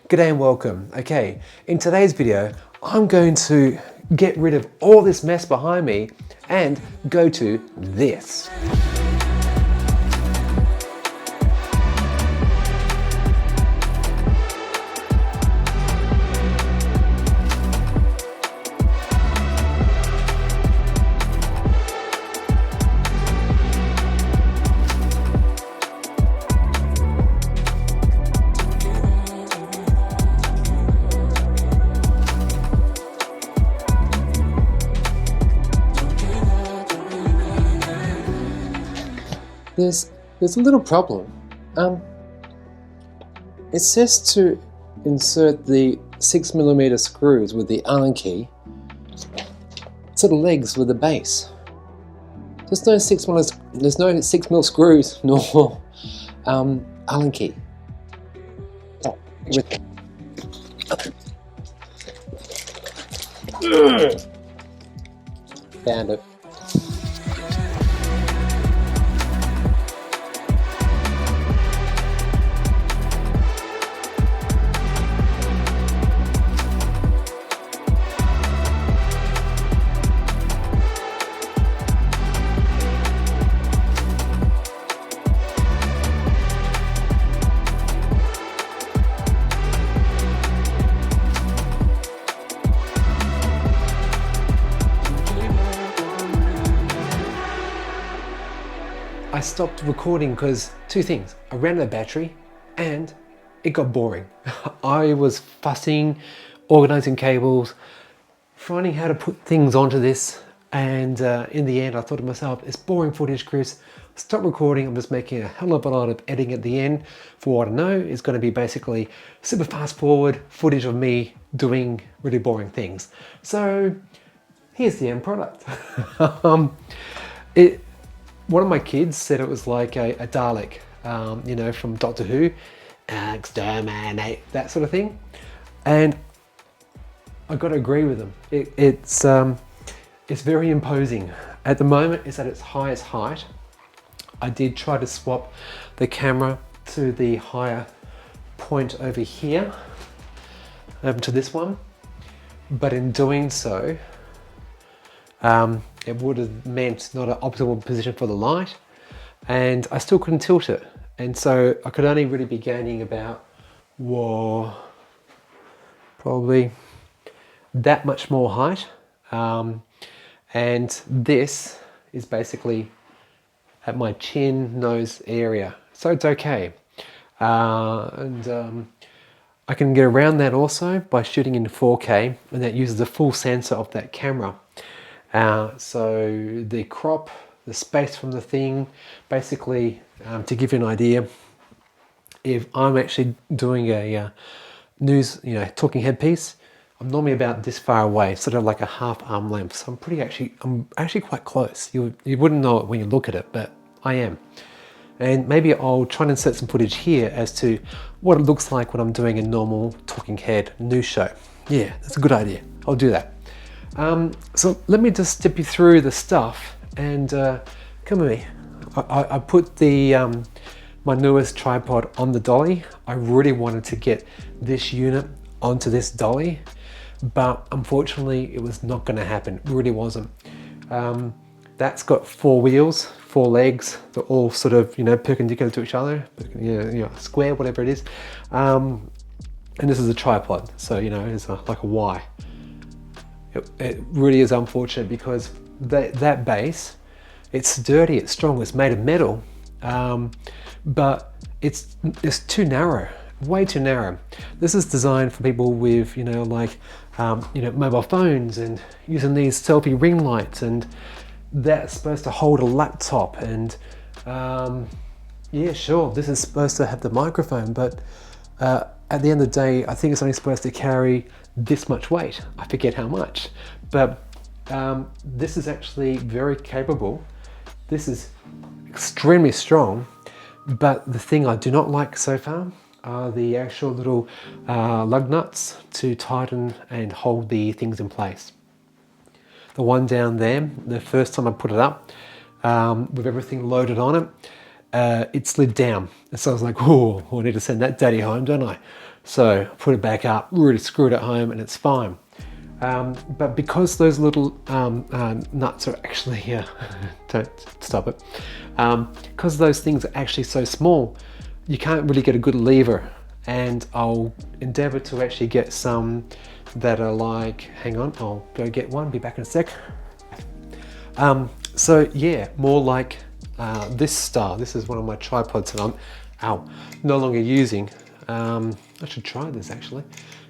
G'day and welcome. Okay, in today's video, I'm going to get rid of all this mess behind me and go to this. There's a little problem. It says to insert the 6mm screws with the Allen key to the legs with the base. There's no 6mm screws nor Allen key. Oh, found it. I stopped recording because two things. I ran out of battery and it got boring. I was fussing, organizing cables, finding how to put things onto this, and in the end I thought to myself, it's boring footage, Chris. Stop recording. I'm just making a hell of a lot of editing at the end. For what I know, it's going to be basically super fast forward footage of me doing really boring things. So here's the end product. One of my kids said it was like a Dalek, you know, from Doctor Who, exterminate, that sort of thing. And I got to agree with them. It's very imposing. At the moment, it's at its highest height. I did try to swap the camera to the higher point over here, to this one, but in doing so, it would have meant not an optimal position for the light, and I still couldn't tilt it. And so I could only really be gaining about, probably that much more height. And this is basically at my chin, nose area. So it's okay. I can get around that also by shooting in 4K, and that uses the full sensor of that camera. So the crop, the space from the thing, basically to give you an idea, if I'm actually doing a news, talking headpiece, I'm normally about this far away, sort of like a half arm length. So I'm actually quite close. You wouldn't know it when you look at it, but I am. And maybe I'll try and insert some footage here as to what it looks like when I'm doing a normal talking head news show. Yeah, that's a good idea. I'll do that. So let me just step you through the stuff and come with me. I put the my newest tripod on the dolly. I really wanted to get this unit onto this dolly, but unfortunately it was not going to happen. It really wasn't. That's got 4 wheels, 4 legs. They're all sort of perpendicular to each other, square, whatever it is. And this is a tripod, so it's like a Y. It really is unfortunate because that base, it's sturdy, it's strong, it's made of metal, but it's too narrow, way too narrow. This is designed for people with mobile phones and using these selfie ring lights, and that's supposed to hold a laptop. And yeah, sure, this is supposed to have the microphone, but at the end of the day, I think it's only supposed to carry this much weight. I forget how much, but this is actually very capable. This is extremely strong, but the thing I do not like so far are the actual little lug nuts to tighten and hold the things in place. The one down there, the first time I put it up, with everything loaded on it, it slid down. And so I was like, oh, I need to send that daddy home, don't I? So I put it back up, really screw it at home, and it's fine. But because those little nuts are actually, don't stop it, because those things are actually so small, you can't really get a good lever. And I'll endeavor to actually get some that are like, hang on, I'll go get one, be back in a sec. So yeah, more like this style. This is one of my tripods that I'm no longer using. I should try this actually.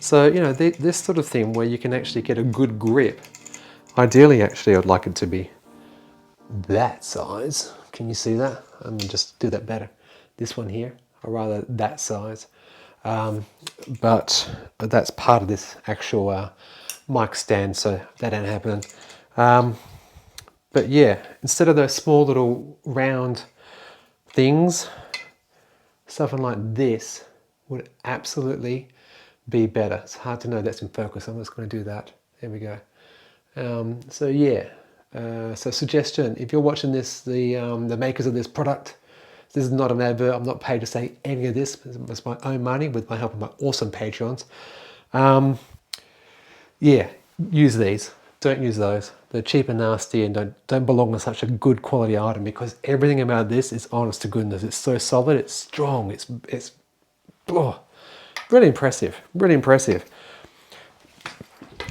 So, you know, this sort of thing where you can actually get a good grip. Ideally, actually, I'd like it to be that size. Can you see that? Let me just do that better. This one here, or rather that size. But that's part of this actual mic stand, so that ain't happening. But yeah, instead of those small little round things, something like this would absolutely be better. It's hard to know that's in focus. I'm just going to do that. There we go. So yeah, so suggestion, if you're watching this, the makers of this product, this is not an advert. I'm not paid to say any of this. It's my own money with my help of my awesome Patreons. Yeah, use these. Don't use those. They're cheap and nasty and don't belong in such a good quality item, because everything about this is honest to goodness. It's so solid, it's strong, it's oh, really impressive, really impressive.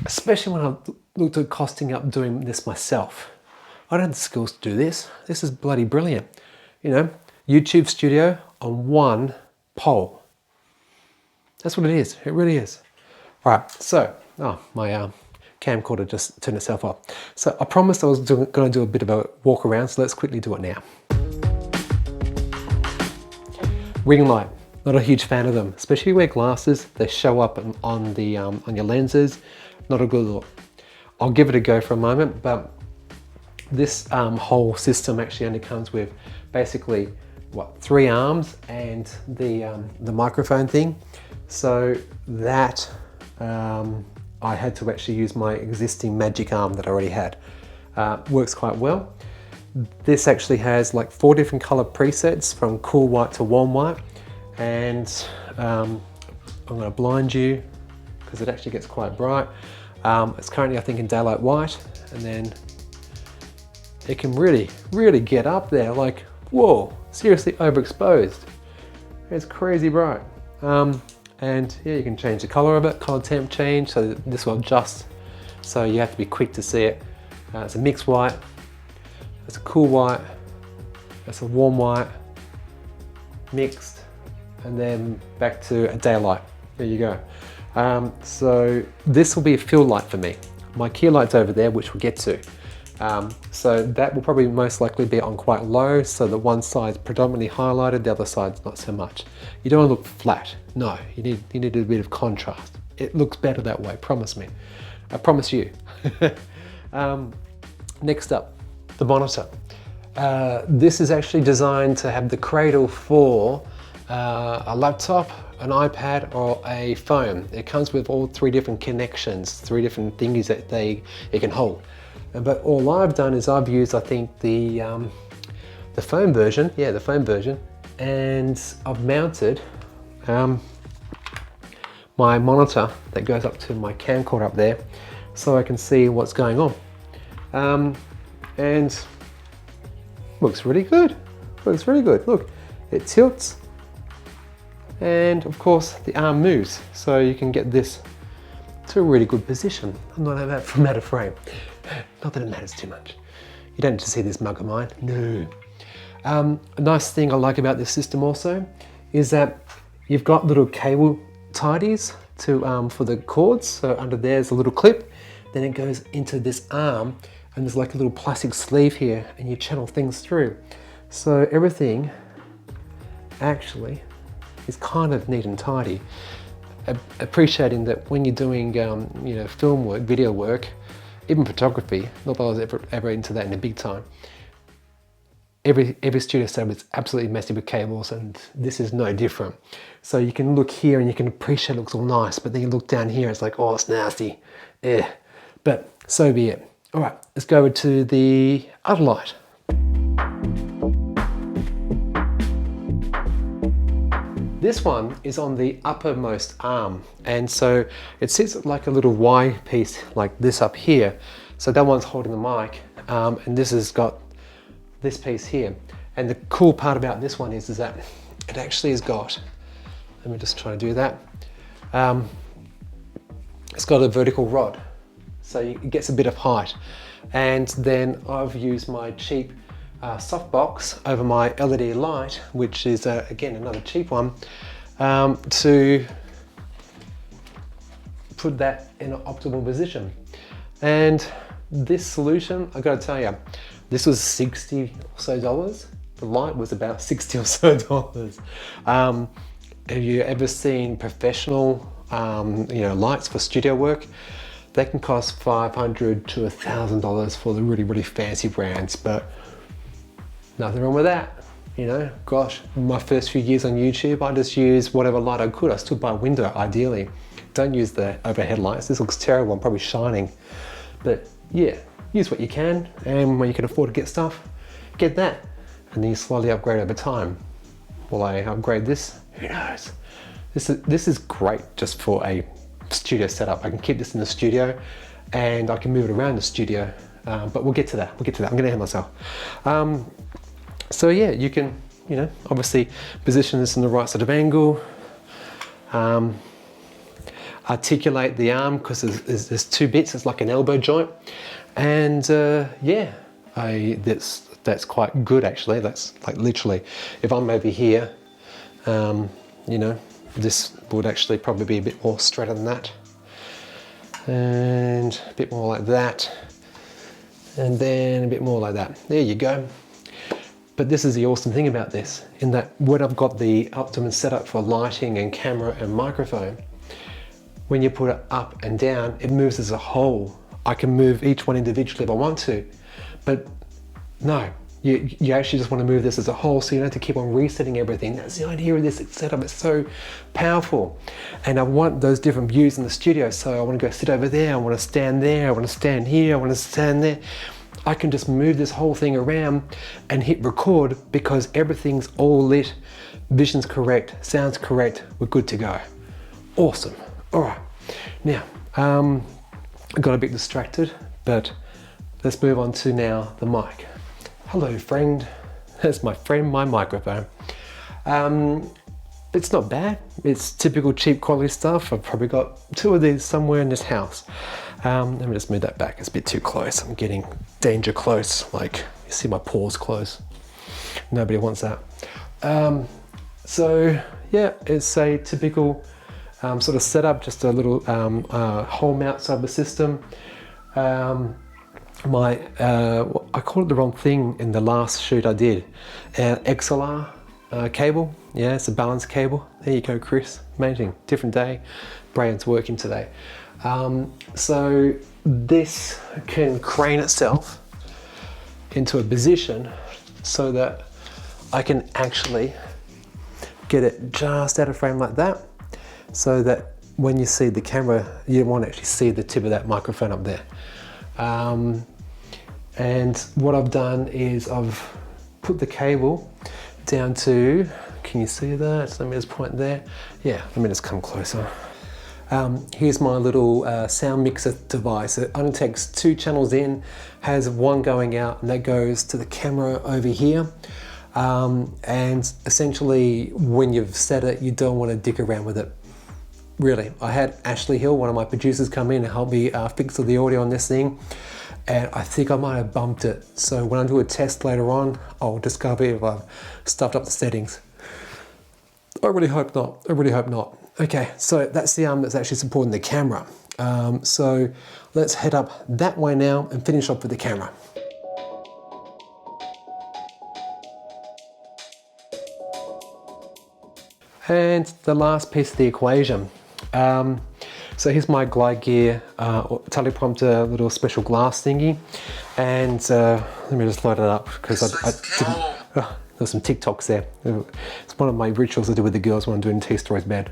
Especially when I looked at costing up doing this myself. I don't have the skills to do this. This is bloody brilliant. You know, YouTube Studio on one pole. That's what it is. It really is. Right, so, my camcorder just turned itself off. So I promised I was going to do a bit of a walk around, so let's quickly do it now. Ring light, not a huge fan of them, especially if you wear glasses. They show up on your lenses. Not a good look. I'll give it a go for a moment, but this whole system actually only comes with basically what, 3 arms and the microphone thing. So that I had to actually use my existing magic arm that I already had. Works quite well. This actually has like 4 different color presets from cool white to warm white, and I'm going to blind you because it actually gets quite bright. It's currently, I think, in daylight white, and then it can really get up there, like, whoa, seriously overexposed. It's crazy bright. And yeah, you can change the color of it, color temp change, so this will adjust. So you have to be quick to see it. It's a mixed white, it's a cool white, it's a warm white, mixed, and then back to a daylight. There you go. So this will be a fill light for me. My key light's over there, which we'll get to. So that will probably most likely be on quite low, so that one side's predominantly highlighted, the other side's not so much. You don't want to look flat. No, you need a bit of contrast. It looks better that way, promise me. I promise you. Next up, the monitor. This is actually designed to have the cradle for a laptop, an iPad, or a phone. It comes with all 3 different connections, 3 different thingies that it can hold. But all I've done is I've used, I think, the phone version, yeah, the phone version, and I've mounted my monitor that goes up to my camcorder up there, so I can see what's going on. And looks really good. Looks really good. Look, it tilts, and of course the arm moves, so you can get this to a really good position. I'm not from out of frame. Not that it matters too much. You don't need to see this mug of mine. No. A nice thing I like about this system also is that you've got little cable tidies for the cords. So under there's a little clip, then it goes into this arm, and there's like a little plastic sleeve here, and you channel things through. So everything actually is kind of neat and tidy. Appreciating that when you're doing film work, video work, even photography, not that I was ever into that in a big time, every studio setup is absolutely messy with cables, and this is no different. So you can look here and you can appreciate it looks all nice, but then you look down here, it's like, oh, it's nasty. But so be it. All right, let's go over to the other light. This one is on the uppermost arm, and so it sits like a little Y piece like this up here. So that one's holding the mic, and this has got this piece here. And the cool part about this one is that it actually has got, let me just try to do that. It's got a vertical rod, so it gets a bit of height. And then I've used my cheap softbox over my LED light, which is again another cheap one, to put that in an optimal position. And this solution, I gotta tell you, this was $60 or so. The light was about $60 or so. Have you ever seen professional lights for studio work? They can cost $500 to $1,000 for the really fancy brands, but nothing wrong with that. Gosh, my first few years on YouTube, I just used whatever light I could. I stood by a window, ideally. Don't use the overhead lights. This looks terrible, I'm probably shining. But yeah, use what you can, and when you can afford to get stuff, get that. And then you slowly upgrade over time. Will I upgrade this? Who knows? This is great just for a studio setup. I can keep this in the studio, and I can move it around the studio. But we'll get to that. I'm gonna ahead myself. So yeah, you can, obviously position this in the right sort of angle. Articulate the arm, because there's two bits. It's like an elbow joint, and yeah, that's quite good actually. That's like literally, if I'm over here, this would actually probably be a bit more straighter than that, and a bit more like that, and then a bit more like that. There you go. But this is the awesome thing about this, in that when I've got the optimum setup for lighting and camera and microphone, when you put it up and down, it moves as a whole. I can move each one individually if I want to, but no, you actually just want to move this as a whole, so you don't have to keep on resetting everything. That's the idea of this setup. It's so powerful. And I want those different views in the studio, so I want to go sit over there, I want to stand there, I want to stand here, I want to stand there. I can just move this whole thing around and hit record, because everything's all lit, vision's correct, sound's correct, we're good to go. Awesome. All right, now, I got a bit distracted, but let's move on to now the mic. Hello friend, that's my friend, my microphone. It's not bad, it's typical cheap quality stuff. I've probably got two of these somewhere in this house. Let me just move that back, it's a bit too close. I'm getting danger close, like you see my paws close. Nobody wants that. So yeah, it's a typical sort of setup, just a little hole mount side of the system. I called it the wrong thing in the last shoot I did. XLR cable, yeah, it's a balance cable. There you go, Chris, amazing, different day, brain's working today. So this can crane itself into a position so that I can actually get it just out of frame like that, so that when you see the camera, you won't actually see the tip of that microphone up there. And what I've done is I've put the cable down to, can you see that? So let me just point there. Yeah, let me just come closer. Here's my little sound mixer device. It only takes 2 channels in, has one going out, and that goes to the camera over here. And essentially, when you've set it, you don't want to dick around with it. Really, I had Ashley Hill, one of my producers, come in and help me fix the audio on this thing, and I think I might have bumped it. So when I do a test later on, I'll discover if I've stuffed up the settings. I really hope not. I really hope not. Okay, so that's the arm that's actually supporting the camera. So let's head up that way now and finish off with the camera. And the last piece of the equation. So here's my Glide Gear Teleprompter little special glass thingy, and let me just light it up, because I didn't, there's some TikToks there. It's one of my rituals I do with the girls when I'm doing Tea Story's bed.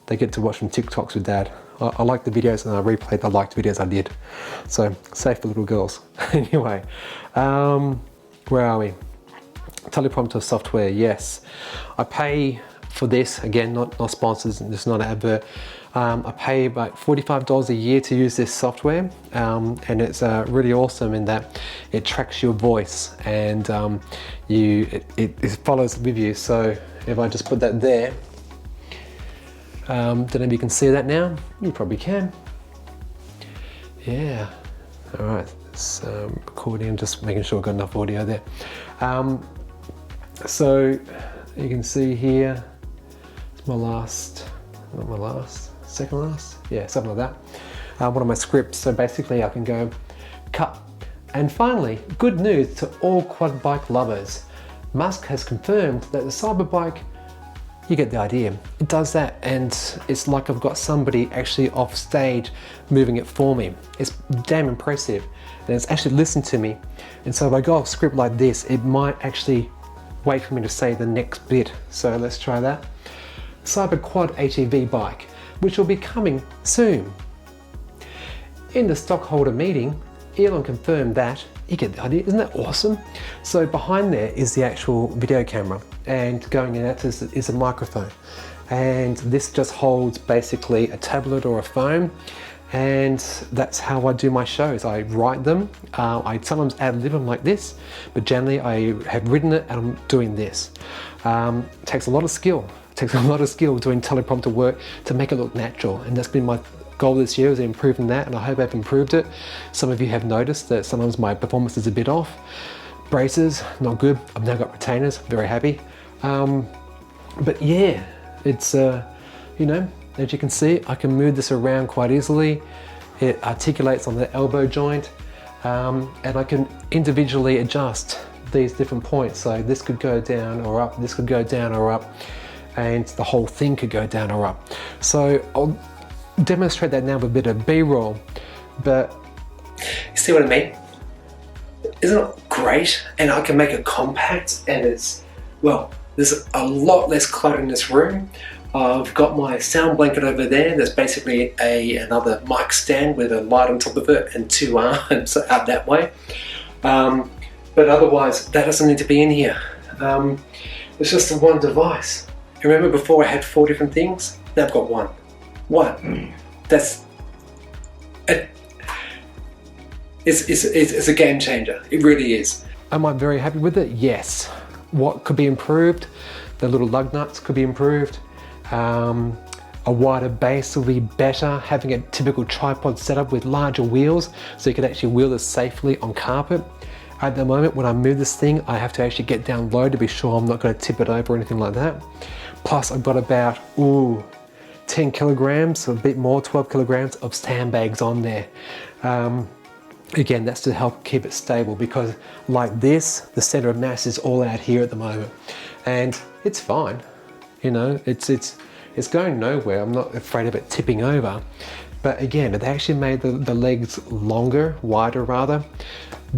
They get to watch some TikToks with Dad. I like the videos, and I replay the liked videos I did. So safe for little girls. Anyway, where are we? Teleprompter software, yes. I pay for this. Again, not sponsors, and it's not an advert. I pay about $45 a year to use this software, and it's really awesome in that it tracks your voice, and it follows with you. So if I just put that there, don't know if you can see that now. You probably can. Yeah. All right. It's recording. Just making sure I've got enough audio there. So you can see here. It's my last. Not my last. Second last? Yeah, something like that. One of my scripts, so basically I can go cut. And finally, good news to all quad bike lovers. Musk has confirmed that the Cyberbike, you get the idea, it does that, and it's like I've got somebody actually off stage moving it for me. It's damn impressive, and it's actually listened to me. And so if I go off script like this, it might actually wait for me to say the next bit. So let's try that. Cyber Quad ATV bike, which will be coming soon. In the stockholder meeting, Elon confirmed that, you get the idea, isn't that awesome? So behind there is the actual video camera, and going in that is a microphone. And this just holds basically a tablet or a phone, and that's how I do my shows. I write them, I sometimes ad-lib them like this, but generally I have written it and I'm doing this. It takes a lot of skill. Takes a lot of skill doing teleprompter work to make it look natural, and that's been my goal this year, is improving that, and I hope I've improved it. Some of you have noticed that sometimes my performance is a bit off. Braces, not good. I've now got retainers, very happy. But yeah, it's you know, as you can see, I can move this around quite easily. It articulates on the elbow joint, and I can individually adjust these different points. So this could go down or up, this could go down or up, and the whole thing could go down or up. So I'll demonstrate that now with a bit of B-roll, but you see what I mean? Isn't it great? And I can make it compact, and it's, well, there's a lot less clutter in this room. I've got my sound blanket over there. There's basically another mic stand with a light on top of it and two arms out that way. But otherwise, that doesn't need to be in here. It's just the one device. Remember before I had 4 different things? Now I've got one. One. That's it. It's a game changer. It really is. Am I very happy with it? Yes. What could be improved? The little lug nuts could be improved. A wider base will be better. Having a typical tripod setup with larger wheels, so you can actually wheel this safely on carpet. At the moment, when I move this thing, I have to actually get down low to be sure I'm not going to tip it over or anything like that. Plus, I've got about 10 kilograms, a bit more, 12 kilograms of sandbags on there. Again, that's to help keep it stable, because like this, the center of mass is all out here at the moment, and it's fine. You know, it's going nowhere. I'm not afraid of it tipping over. But again, if they actually made the legs longer, wider rather,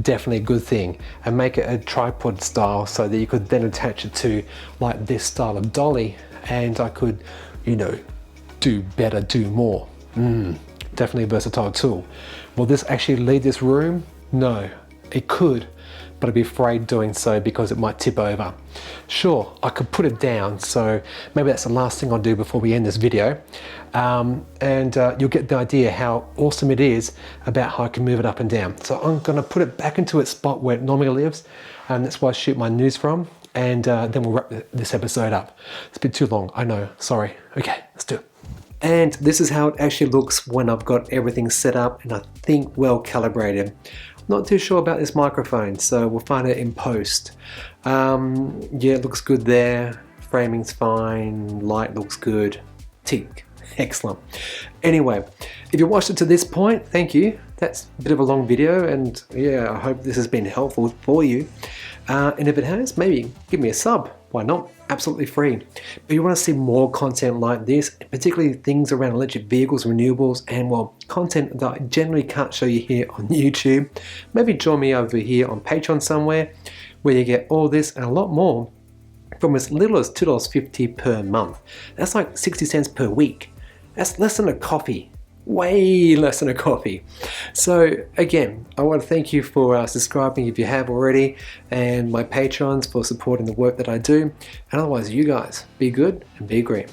definitely a good thing. And make it a tripod style so that you could then attach it to like this style of dolly, and I could, you know, do better, do more. Definitely a versatile tool. Will this actually lead this room? No, it could, but I'd be afraid doing so because it might tip over. Sure, I could put it down, so maybe that's the last thing I'll do before we end this video. And you'll get the idea how awesome it is about how I can move it up and down. So I'm gonna put it back into its spot where it normally lives, and that's where I shoot my news from, and then we'll wrap this episode up. It's a bit too long, I know, sorry. Okay, let's do it. And this is how it actually looks when I've got everything set up and I think well calibrated. Not too sure about this microphone, so we'll find it in post. Yeah, it looks good there. Framing's fine, light looks good. Tick, excellent. Anyway, if you watched it to this point, thank you. That's a bit of a long video, and yeah, I hope this has been helpful for you. And if it has, maybe give me a sub. Why not? Absolutely free. But you want to see more content like this, particularly things around electric vehicles, renewables, and well, content that I generally can't show you here on YouTube. Maybe join me over here on Patreon somewhere, where you get all this and a lot more from as little as $2.50 per month. That's like 60 cents per week. That's less than a coffee. way less than a coffee. So again, I want to thank you for subscribing if you have already, and my patrons for supporting the work that I do. And otherwise, you guys, be good and be green.